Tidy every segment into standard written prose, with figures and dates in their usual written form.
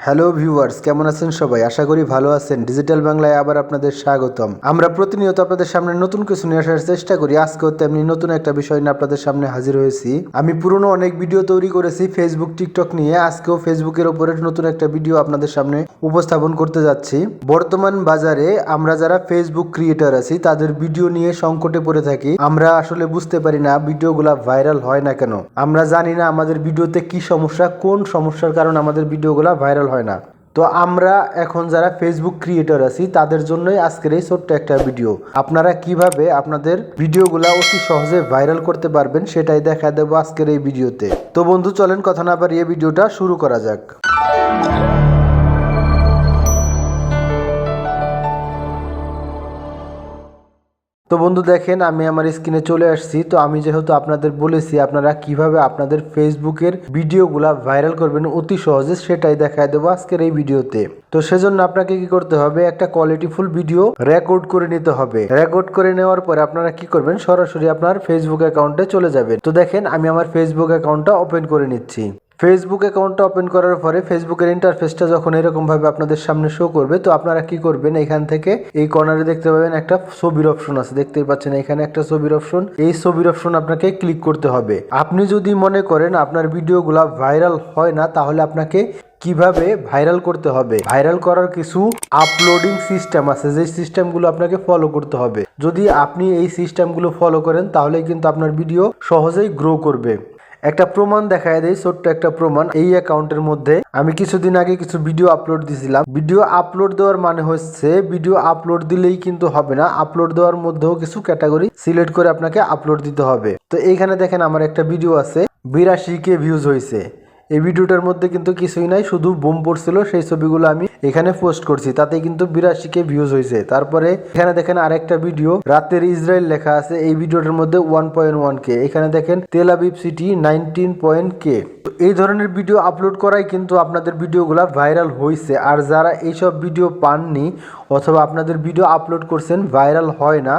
Hello viewers, কেমন আছেন সবাই? আশা করি ভালো আছেন। ডিজিটাল বাংলায় আবার আপনাদের স্বাগতম। আমরা প্রতিনিয়ত আপনাদের সামনে নতুন কিছু নিয়ে আসার চেষ্টা করি। আজকেও তেমনি নতুন একটা বিষয় নিয়ে আপনাদের সামনে হাজির হয়েছি। আমি পুরনো অনেক ভিডিও তৈরি করেছি ফেসবুক, টিকটক নিয়ে। আজকেও ফেসবুকের উপরে নতুন একটা ভিডিও আপনাদের সামনে উপস্থাপন করতে যাচ্ছি। বর্তমান বাজারে আমরা যারা ফেসবুক ক্রিয়েটর আছি তাদের ভিডিও নিয়ে সংকটে পড়ে থাকি। আমরা আসলে বুঝতে পারি না ভিডিওগুলা ভাইরাল হয় না কেন। আমরা জানি না আমাদের ভিডিওতে কি সমস্যা, কোন সমস্যার কারণে আমাদের ভিডিওগুলা ভাইরাল হয় না। তো আমরা এখন যারা ফেসবুক ক্রিয়েটর আছি তাদের জন্যই আজকের এই ছোট্ট একটা ভিডিও। আপনারা কিভাবে আপনাদের ভিডিওগুলা অতি সহজে ভাইরাল করতে পারবেন সেটাই দেখা দেবো আজকের এই ভিডিওতে। তো বন্ধু চলেন কথা না বাড়িয়ে ভিডিওটা শুরু করা যাক। তো বন্ধু দেখেন, আমি আমার স্ক্রিনে চলে আসছি। তো আমি যেহেতু আপনাদের বলেছি আপনারা কিভাবে আপনাদের ফেসবুকের ভিডিওগুলা ভাইরাল করবেন অতি সহজে, সেটাই দেখায় দেবো আজকের এই ভিডিওতে। তো সেজন্য আপনাকে কি করতে হবে, একটা কোয়ালিটিফুল ভিডিও রেকর্ড করে নিতে হবে। রেকর্ড করে নেওয়ার পরে আপনারা কি করবেন, সরাসরি আপনার ফেসবুক অ্যাকাউন্টে চলে যাবেন। তো দেখেন আমি আমার ফেসবুক অ্যাকাউন্টটা ওপেন করে নিচ্ছি। ফেসবুক অ্যাকাউন্টটা ওপেন করার পরে ফেসবুকের ইন্টারফেসটা যখন এরকম ভাবে আপনাদের সামনে শো করবে, তো আপনারা কি করবেন, এখান থেকে এই কর্নারে দেখতে পাবেন একটা ছবির অপশন আছে, দেখতেই পাচ্ছেন এখানে একটা ছবির অপশন। এই ছবির অপশন আপনাকে ক্লিক করতে হবে। আপনি যদি মনে করেন আপনার ভিডিওগুলা ভাইরাল হয় না, তাহলে আপনাকে কিভাবে ভাইরাল করতে হবে, ভাইরাল করার কিছু আপলোডিং সিস্টেম আছে, যে সিস্টেমগুলো আপনাকে ফলো করতে হবে। যদি আপনি এই সিস্টেমগুলো ফলো করেন তাহলে কিন্তু আপনার ভিডিও সহজেই গ্রো করবে। একটা প্রমাণ দেখায় দেয়, ছোট্ট একটা প্রমাণ। এই অ্যাকাউন্টের মধ্যে আমি কিছুদিন আগে কিছু ভিডিও আপলোড দিয়েছিলাম। ভিডিও আপলোড দেওয়ার মানে হচ্ছে ভিডিও আপলোড দিলেই কিন্তু হবে না, আপলোড দেওয়ার মধ্যেও কিছু ক্যাটাগরি সিলেক্ট করে আপনাকে আপলোড দিতে হবে। তো এইখানে দেখেন আমার একটা ভিডিও আছে, 82K ভিউজ হয়েছে। এই ভিডিওটার মধ্যে কিন্তু কিছুই নাই, শুধু বুম পড়ছিল, সেই ছবিগুলো আমি এখানে পোস্ট করছি, তাতে কিন্তু 82K ভিউজ হয়েছে। তারপরে এখানে দেখেন আরেকটা ভিডিও, রাতের ইসরায়েল লেখা আছে, এই ভিডিওটার মধ্যে 1.1K। এখানে দেখেন তেল আবিব সিটি 19K। এই ধরনের ভিডিও আপলোড করাই কিন্তু আপনাদের ভিডিওগুলা ভাইরাল হয়েছে। আর যারা এইসব ভিডিও পাননি অথবা আপনাদের ভিডিও আপলোড করছেন ভাইরাল হয় না,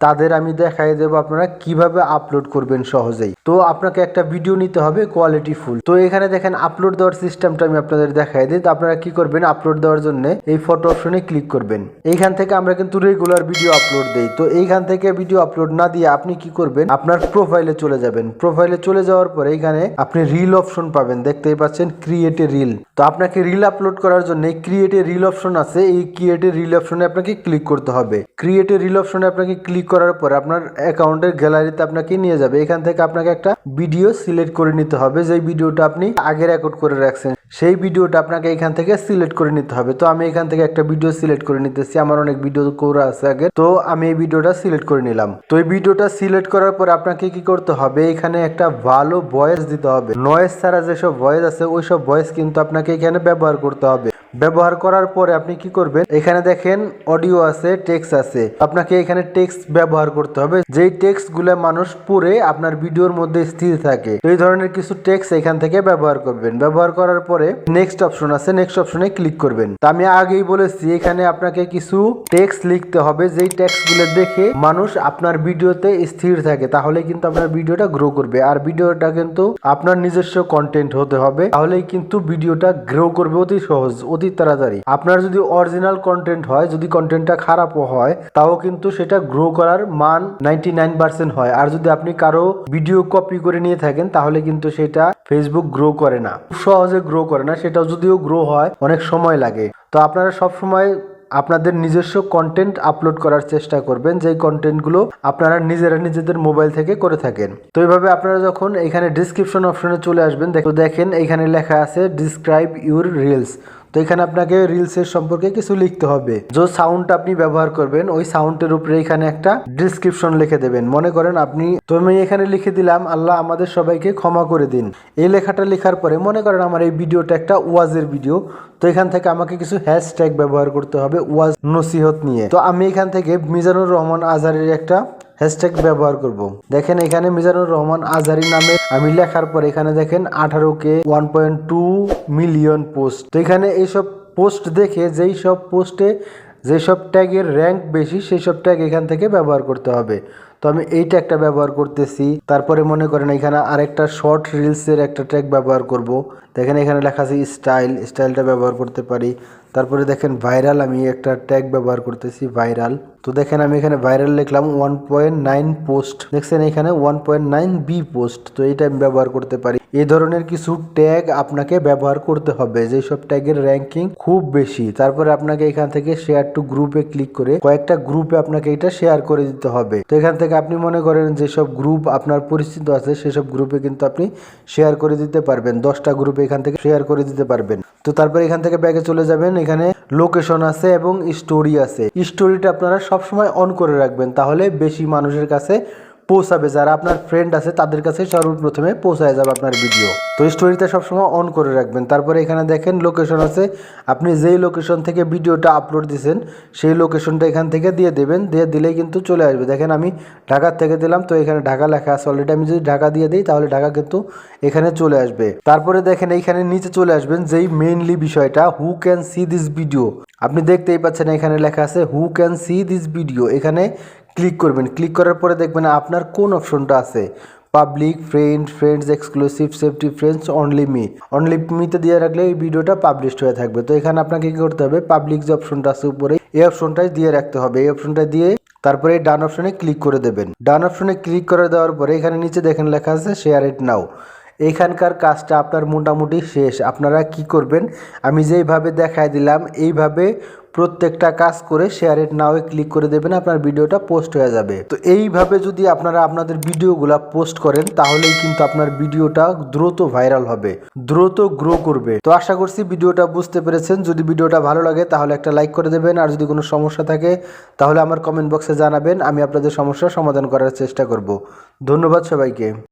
তাদের আমি দেখাই দেবো আপনারা কিভাবে আপলোড করবেন সহজেই। তো আপনাকে একটা ভিডিও নিতে হবে কোয়ালিটি ফুল। তো এখানে দেখেন আপলোড দেওয়ার সিস্টেমটা আমি আপনাদের দেখাই দিই। তো আপনারা কি করবেন, আপলোড দেওয়ার জন্য এই ফটো অপশনে ক্লিক করবেন। এইখান থেকে আমরা কিন্তু রেগুলার ভিডিও আপলোড দেই। তো এইখান থেকে ভিডিও আপলোড না দিয়ে আপনি কি করবেন, আপনার প্রোফাইলে চলে যাবেন। প্রোফাইলে চলে যাওয়ার পরে এখানে আপনি রিল অপশন পাবেন, দেখতেই পাচ্ছেন ক্রিয়েট এ রিল। তো আপনাকে রিল আপলোড করার জন্য ক্রিয়েট এ রিল অপশন আছে, এই ক্রিয়েট এ রিল অপশনে আপনাকে ক্লিক করতে হবে। ক্রিয়েট এ রিল অপশনে আপনাকে ক্লিক করার পরে আপনার অ্যাকাউন্টের গ্যালারিতে আপনাকে নিয়ে যাবে। এখান থেকে আপনাকে একটা ভিডিও সিলেক্ট করে নিতে হবে, যে ভিডিওটা আপনি আগে রেকর্ড করে রাখছেন সেই ভিডিওটা আপনাকে এখান থেকে সিলেক্ট করে নিতে হবে। তো আমি এখান থেকে একটা ভিডিও সিলেক্ট করে নিতেছি, আমার অনেক ভিডিও করা আছে আগে। তো আমি এই ভিডিওটা সিলেক্ট করে নিলাম। তো এই ভিডিওটা সিলেক্ট করার পর আপনাকে কি করতে হবে, এখানে একটা ভালো ভয়েস দিতে হবে। নয়েজ ছাড়া যেসব ভয়েস আছে ওইসব ভয়েস কিন্তু আপনাকে এখানে ব্যবহার করতে হবে। ব্যবহার করার পরে আপনি কি করবেন, এখানে দেখেন অডিও আছে, টেক্সট আছে, আপনাকে এখানে টেক্সট ব্যবহার করতে হবে, যেই টেক্সট গুলা মানুষ পড়ে আপনার ভিডিওর মধ্যে স্থির থাকে। এই ধরনের কিছু টেক্সট এখান থেকে ব্যবহার করবেন। ব্যবহার করার পরে নেক্সট অপশন আছে, নেক্সট অপশনে ক্লিক করবেন। তা আমি আগেই বলেছি এখানে আপনাকে কিছু টেক্সট লিখতে হবে, যেই টেক্সট গুলো দেখে মানুষ আপনার ভিডিওতে স্থির থাকে, তাহলে কিন্তু আপনার ভিডিওটা গ্রো করবে। আর ভিডিওটা কিন্তু আপনার নিজস্ব কন্টেন্ট হতে হবে, তাহলেই কিন্তু ভিডিওটা গ্রো করবে অতি সহজ, অতি তাড়াতাড়ি। আপনার যদি অরিজিনাল কন্টেন্ট হয়, যদি কন্টেন্টটা খারাপও হয়, তাও কিন্তু সেটা গ্রো করার মান 99% হয়। আর যদি আপনি কারো ভিডিও কপি করে নিয়ে থাকেন তাহলে কিন্তু সেটা ফেসবুক গ্রো করে না, সহজে গ্রো করে না। সেটা যদিও গ্রো হয় অনেক সময় লাগে। তো আপনারা সব সময় আপনাদের নিজস্ব কন্টেন্ট আপলোড করার চেষ্টা করবেন, যেই কন্টেন্টগুলো আপনারা নিজেদের মোবাইল থেকে করে থাকেন। তো এইভাবে আপনারা যখন এখানে ডিসক্রিপশন অপশনে চলে আসবেন, দেখেন এখানে লেখা আছে ডিসক্রাইব ইউর রিলস। তো এখানে আপনাকে রিলসের সম্পর্কে কিছু লিখতে হবে। যে সাউন্ড আপনি ব্যবহার করবেন ওই সাউন্ডের উপরে এখানে একটা ডিসক্রিপশন লিখে দেবেন। মনে করেন আপনি, তো আমি এখানে লিখে দিলাম আল্লাহ আমাদের সবাইকে ক্ষমা করে দিন। এই লেখাটা লেখার পরে মনে করেন আমার এই ভিডিওটা একটা ওয়াজের ভিডিও, তো এখান থেকে আমাকে কিছু হ্যাশট্যাগ ব্যবহার করতে হবে ওয়াজ নসিহত নিয়ে। তো আমি এখান থেকে মিজানুর রহমান আজহারের একটা হ্যাশট্যাগ ব্যবহার করব। দেখেন এখানে মিজানুর রহমান আজহারি নামে আমি লেখার পর এখানে দেখেন 18K 1.2 মিলিয়ন পোস্ট। তো এখানে এইসব পোস্ট দেখে যেই সব পোস্টে যেসব ট্যাগের র্যাঙ্ক বেশি সেই সব ট্যাগ এখান থেকে ব্যবহার করতে হবে। তো আমি এই ট্যাগটা ব্যবহার করতেছি। তারপরে মনে করেন এখানে আরেকটা শর্ট রিলসের একটা ট্যাগ ব্যবহার করব। দেখেন এখানে লেখা আছে স্টাইলটা ব্যবহার করতে পারি। তারপরে দেখেন ভাইরাল, আমি একটা ট্যাগ ব্যবহার করতেছি ভাইরাল। তো দেখেন আমি এখানে ভাইরাল লিখলাম 1.9 পোস্ট, দেখছেন এখানে 1.9 বি পোস্ট। তো এইটা আমি ব্যবহার করতে পারি। এই ধরনের কিছু ট্যাগ আপনাকে ব্যবহার করতে হবে, যেসব ট্যাগের র্যাঙ্কিং খুব বেশি। তারপরে আপনাকে এখান থেকে শেয়ার টু গ্রুপে ক্লিক করে কয়েকটা গ্রুপে আপনাকে এটা শেয়ার করে দিতে হবে। তো এখান থেকে আপনি মনে করেন যেসব গ্রুপ আপনার পরিচিত আছে সেসব গ্রুপে কিন্তু আপনি শেয়ার করে দিতে পারবেন। 10টা গ্রুপে এখান থেকে শেয়ার করে দিতে পারবেন। তো তারপরে এখান থেকে ব্যাগে চলে যাবেন, এখানে লোকেশন আছে এবং স্টোরি আছে। স্টোরিটা আপনারা সবসময় অন করে রাখবেন, তাহলে বেশি মানুষের কাছে পৌঁছাবে। যারা আপনার ফ্রেন্ড আছে তাদের কাছে সর্বপ্রথমে পৌঁছায় যাবে আপনার ভিডিও। তো স্টোরিটা সবসময় অন করে রাখবেন। তারপরে এখানে দেখেন লোকেশন আছে, আপনি যেই লোকেশন থেকে ভিডিওটা আপলোড দিয়েছেন সেই লোকেশনটা এখান থেকে দিয়ে দেবেন। দিয়ে দিলেই কিন্তু চলে আসবে। দেখেন আমি ঢাকার থেকে দিলাম, তো এখানে ঢাকা লেখা আছে অলরেডি। আমি যদি ঢাকা দিয়ে দিই তাহলে ঢাকা কিন্তু এখানে চলে আসবে। তারপরে দেখেন এইখানে নিচে চলে আসবেন, যেই মেইনলি বিষয়টা who can see this video, আপনি দেখতেই পাচ্ছেন এখানে লেখা আছে who can see this video. এখানে ক্লিক করবেন। ক্লিক করার পরে দেখবেন আপনার কোন অপশনটা আছে, public, friends, exclusive, safety, friends, only মিতে দিয়ে রাখলে এই ভিডিওটা পাবলিশড হয়ে থাকবে। তো এখানে আপনাকে কি করতে হবে, পাবলিক যে অপশনটা আছে উপরে এই অপশনটাই দিয়ে রাখতে হবে। এই অপশনটা দিয়ে তারপরে ডান অপশনে ক্লিক করে দেবেন। ডান অপশনে ক্লিক করে দেওয়ার পরে এখানে নিচে দেখেন লেখা আছে শেয়ার ইট নাও। এইখানকার কাজটা আপনার মোটামুটি শেষ। আপনারা কি করবেন, আমি যেইভাবে দেখাই দিলাম এইভাবে প্রত্যেকটা কাজ করে শেয়ার ইট নাও ক্লিক করে দেবেন, আপনার ভিডিওটা পোস্ট হয়ে যাবে। তো এইভাবে যদি আপনারা আপনাদের ভিডিওগুলো পোস্ট করেন তাহলেই কিন্তু আপনার ভিডিওটা দ্রুত ভাইরাল হবে, দ্রুত গ্রো করবে। তো আশা করছি ভিডিওটা বুঝতে পেরেছেন। যদি ভিডিওটা ভালো লাগে তাহলে একটা লাইক করে দেবেন, আর যদি কোনো সমস্যা থাকে তাহলে আমার কমেন্ট বক্সে জানাবেন, আমি আপনাদের সমস্যার সমাধান করার চেষ্টা করব। ধন্যবাদ সবাইকে।